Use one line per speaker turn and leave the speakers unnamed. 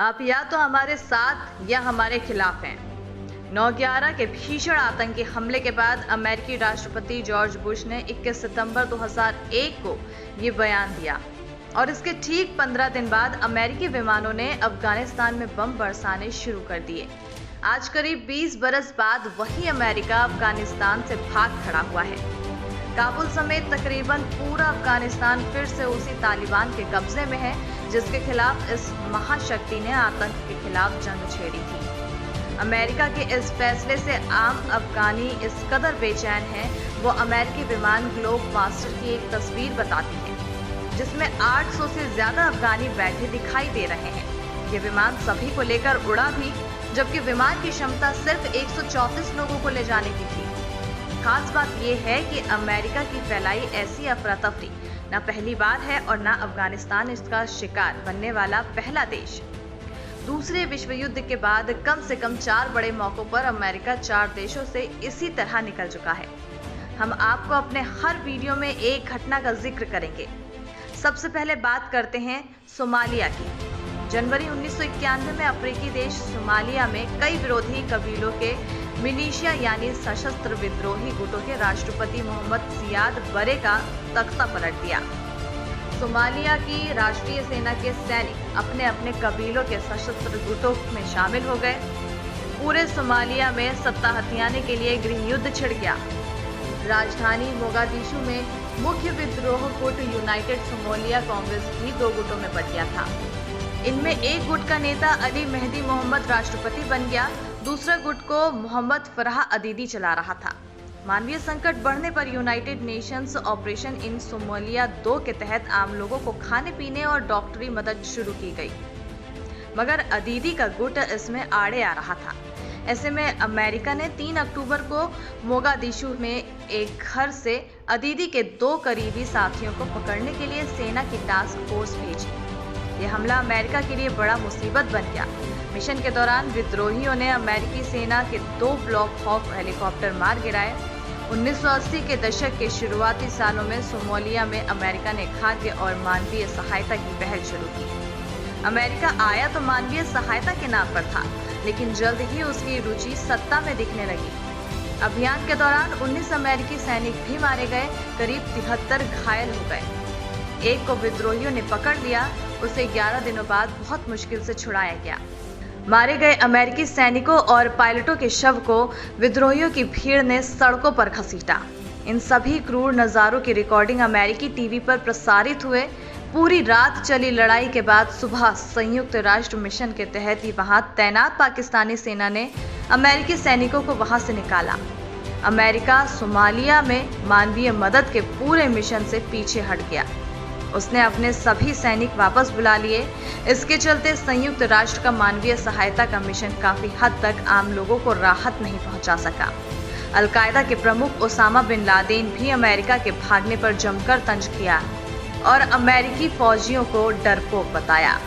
आप या तो हमारे साथ या हमारे खिलाफ हैं। 9/11 के भीषण आतंकी हमले के बाद अमेरिकी राष्ट्रपति जॉर्ज बुश ने 21 सितंबर 2001 को ये बयान दिया और इसके ठीक 15 दिन बाद अमेरिकी विमानों ने अफगानिस्तान में बम बरसाने शुरू कर दिए। आज करीब 20 बरस बाद वही अमेरिका अफगानिस्तान से भाग खड़ा हुआ है। काबुल समेत तकरीबन पूरा अफगानिस्तान फिर से उसी तालिबान के कब्जे में है जिसके खिलाफ इस महाशक्ति ने आतंक के खिलाफ जंग छेड़ी थी। अमेरिका के इस फैसले से आम अफगानी इस कदर बेचैन हैं, वो अमेरिकी विमान ग्लोब मास्टर की एक तस्वीर बताती है जिसमें 800 से ज्यादा अफगानी बैठे दिखाई दे रहे हैं। ये विमान सभी को लेकर उड़ा भी, जबकि विमान की क्षमता सिर्फ 134 लोगों को ले जाने की थी। खास बात यह है कि अमेरिका की फैलाई ऐसी अफरा तफरी न पहली बार है और न अफगानिस्तान इसका शिकार बनने वाला पहला देश। दूसरे विश्व युद्ध के बाद कम से कम 4 बड़े मौकों पर अमेरिका 4 देशों से इसी तरह निकल चुका है। हम आपको अपने हर वीडियो में एक घटना का जिक्र करेंगे। सबसे पहले बात करते हैं सोमालिया की। जनवरी 1991 में अफ्रीकी देश सोमालिया में कई विरोधी कबीलों के मिलिशिया यानी सशस्त्र विद्रोही गुटों के राष्ट्रपति मोहम्मद सियाद बरे का तख्ता पलट दिया। सोमालिया की राष्ट्रीय सेना के सैनिक अपने अपने कबीलों के सशस्त्र गुटों में शामिल हो गए। पूरे सोमालिया में सत्ता हथियाने के लिए गृह युद्ध छिड़ गया। राजधानी मोगादिशु में मुख्य विद्रोह गुट यूनाइटेड सोमालिया कांग्रेस भी 2 गुटों में बट गया था। इनमें एक गुट का नेता अली मेहदी मोहम्मद राष्ट्रपति बन गया, दूसरा गुट को मोहम्मद फराह अदीदी चला रहा था। मानवीय संकट बढ़ने पर United Nations operation in Somalia 2 के तहत आम लोगों को खाने पीने और डॉक्टरी मदद शुरू की गई, मगर अदीदी का गुट इसमें आड़े आ रहा था। ऐसे में अमेरिका ने 3 अक्टूबर को मोगादिशु में एक घर से अदीदी के 2 करीबी साथियों को पकड़ने के लिए सेना की टास्क फोर्स भेजी। यह हमला अमेरिका के लिए बड़ा मुसीबत बन गया। मिशन के दौरान विद्रोहियों ने अमेरिकी सेना के 2 ब्लॉक हॉक हेलीकॉप्टर मार गिराए। 1980 के दशक के शुरुआती सालों में सोमालिया में अमेरिका ने खाद्य और मानवीय सहायता की पहल शुरू की। अमेरिका आया तो मानवीय सहायता के नाम पर था, लेकिन जल्द ही उसकी रुचि सत्ता में दिखने लगी। अभियान के दौरान 19 अमेरिकी सैनिक भी मारे गए, करीब 73 घायल हो गए। एक को विद्रोहियों ने पकड़ लिया, उसे 11 दिनों बाद बहुत मुश्किल से छुड़ाया गया। मारे गए अमेरिकी सैनिकों और पायलटों के शव को विद्रोहियों की भीड़ ने सड़कों पर घसीटा। इन सभी क्रूर नज़ारों की रिकॉर्डिंग अमेरिकी टीवी पर प्रसारित हुए। पूरी रात चली लड़ाई के बाद सुबह संयुक्त राष्ट्र मिशन के तहत ही वहां तैनात पाकिस्तानी सेना ने अमेरिकी सैनिकों को वहां से निकाला। अमेरिका सोमालिया में मानवीय मदद के पूरे मिशन से पीछे हट गया। उसने अपने सभी सैनिक वापस बुला लिए। इसके चलते संयुक्त राष्ट्र का मानवीय सहायता का मिशन काफी हद तक आम लोगों को राहत नहीं पहुंचा सका। अल-कायदा के प्रमुख ओसामा बिन लादेन भी अमेरिका के भागने पर जमकर तंज किया और अमेरिकी फौजियों को डरपोक बताया।